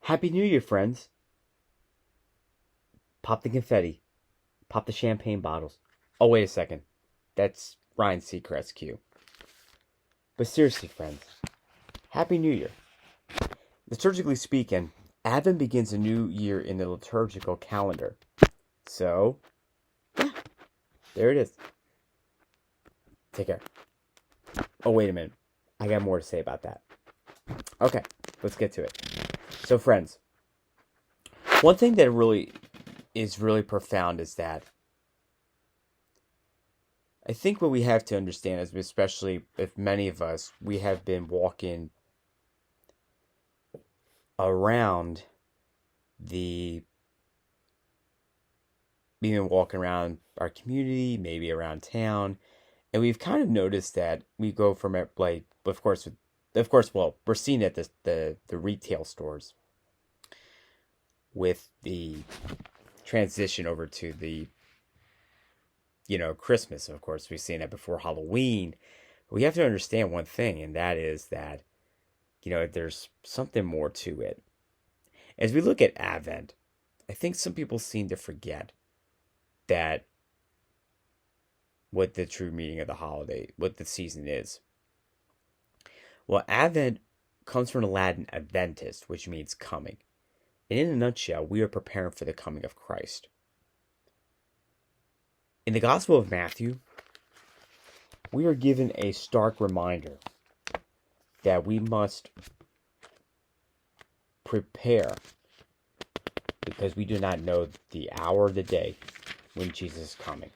Happy New Year, friends. Pop the confetti. Pop the champagne bottles. Oh, wait a second. That's Ryan Seacrest's cue. But seriously, friends, Happy New Year. Liturgically speaking, Advent begins a new year in the liturgical calendar. So, yeah, there it is. Take care. Oh, wait a minute. I got more to say about that. Okay, let's get to it. So, friends, one thing that is really profound is that I think what we have to understand is, especially if many of us, we have been walking around we've been walking around our community, maybe around town, and we've kind of noticed that we go from it, like, well, we're seeing it at the retail stores with the transition over to the Christmas. Of course, we've seen it before Halloween. We have to understand one thing, and that is that there's something more to it. As we look at Advent, I think some people seem to forget that what the true meaning of the holiday, what the season is. Well, Advent comes from the Latin adventus, which means coming. And in a nutshell, we are preparing for the coming of Christ. In the Gospel of Matthew, we are given a stark reminder that we must prepare because we do not know the hour or the day when Jesus is coming.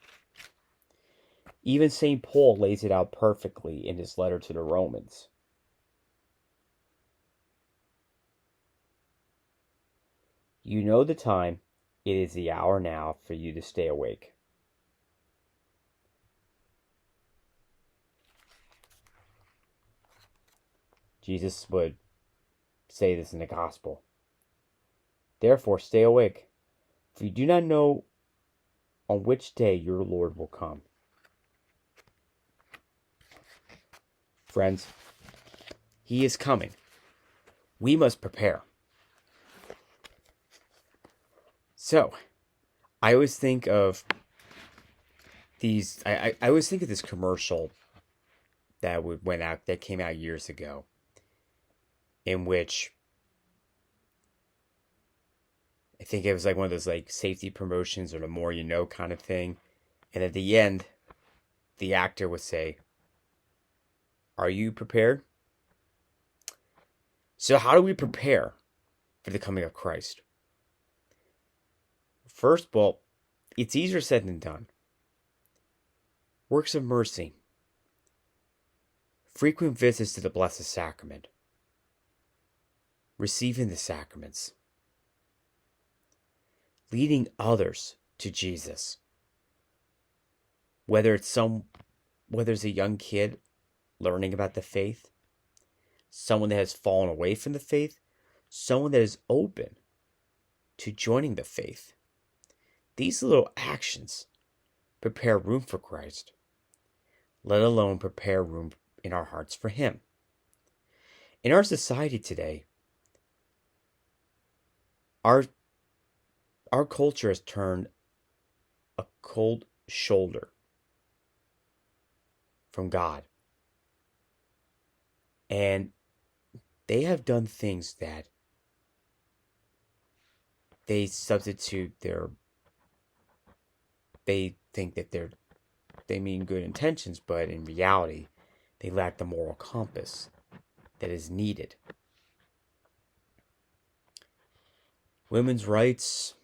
Even St. Paul lays it out perfectly in his letter to the Romans. You know the time, it is the hour now for you to stay awake. Jesus would say this in the gospel. Therefore, stay awake, for you do not know on which day your Lord will come. Friends, he is coming. We must prepare. So, I always think of I always think of this commercial that came out years ago, in which I think it was like one of those like safety promotions or the more you know kind of thing. And at the end, the actor would say, "Are you prepared?" So how do we prepare for the coming of Christ? First, well, it's easier said than done. Works of mercy. Frequent visits to the Blessed Sacrament. Receiving the sacraments. Leading others to Jesus. Whether it's a young kid learning about the faith, someone that has fallen away from the faith, someone that is open to joining the faith. These little actions prepare room for Christ, let alone prepare room in our hearts for Him. In our society today, our culture has turned a cold shoulder from God. And they have done things that they substitute they think that they mean good intentions, but in reality, they lack the moral compass that is needed. Women's rights,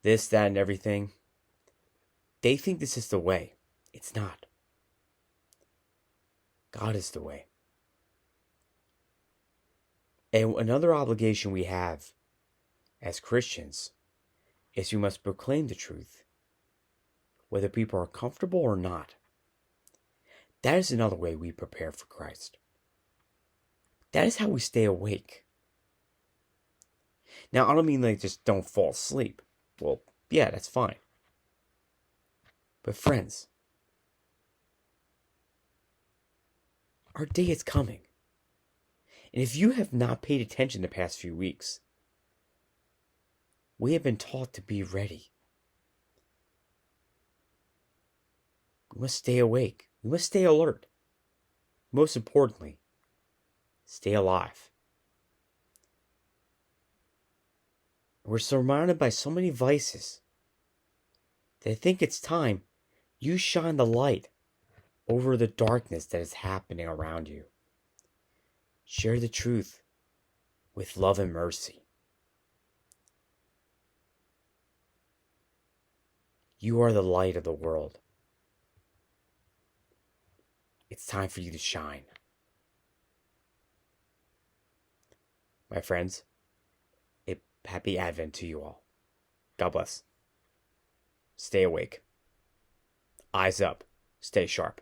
this, that, and everything. They think this is the way. It's not. God is the way. And another obligation we have as Christians is we must proclaim the truth, whether people are comfortable or not. That is another way we prepare for Christ. That is how we stay awake. Now, I don't mean like just don't fall asleep. Well, yeah, that's fine. But friends, our day is coming. And if you have not paid attention the past few weeks, we have been taught to be ready. We must stay awake. We must stay alert. Most importantly, stay alive. We're surrounded by so many vices that I think it's time you shine the light over the darkness that is happening around you. Share the truth with love and mercy. You are the light of the world. It's time for you to shine. My friends, a happy Advent to you all. God bless. Stay awake. Eyes up. Stay sharp.